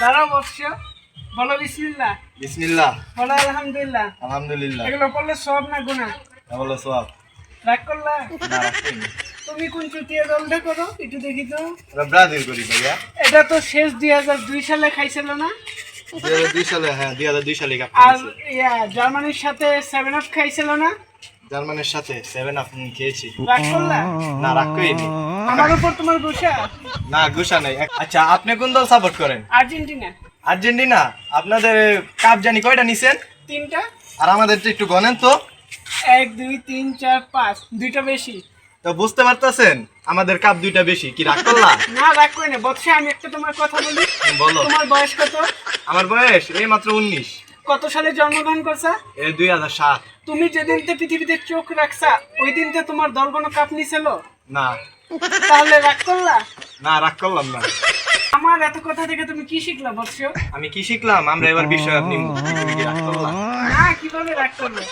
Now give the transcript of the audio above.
দাঁড়াও বৎস, বলো বিসমিল্লাহ। বিসমিল্লাহ। বলো আলহামদুলিল্লাহ। আলহামদুলিল্লাহ। এগুলো পড়লে সব না গুনাহ? বলো সওয়াব। রাগ করলা? না, রাখেনি। তুমি কোন চুটিয়ে দলটা করো একটু দেখি তো। আমরা ব্রাজিল করি ভাইয়া। এটা তো শেষ 2002 সালে খাইছিল না? 2002 সালে, হ্যাঁ 2002 সালে কাপ আর খেয়েছি। জার্মানির সাথে 7 আপ খাইছিল না? জার্মানির সাথে 7 আপ খেয়েছি। রাগ করলা? না, রাগ করিনি। আমার উপর তোমার গুসা? না, গুসা নাই। আচ্ছা, আপনি কোন দল সাপোর্ট করেন? আর্জেন্টিনা। আর্জেন্টিনা। আপনাদের কাপ জানি কয়টা নিছেন? 3টা। আর আমাদের একটু গণেন তো। 1 2 3 4 5, 2টা বেশি। তো বুঝতে পারতেছেন আমাদের কাপ 2টা বেশি। কি রাগ করলা? না, রাগ করি না বৎসে। আমি একটা তোমার কথা বলি। বলো। তোমার বয়স কত? আমার বয়স এই মাত্র 19। কত সালে জন্মগ্রহণ করছা? এই 2007। তুমি যেদিনতে পৃথিবীতে চোখ রাখছা ওই দিনতে তোমার দল কোনো কাপ নিছিল? না। তাহলে রাগ করলা? না, রাগ করলাম না। আমার এত কথা থেকে তুমি কি শিখলা বৎস? আমি কি শিখলাম? আমরা এবার বিষয় আপনি কি রাগ করলাম? না, কিভাবে রাগ করলো?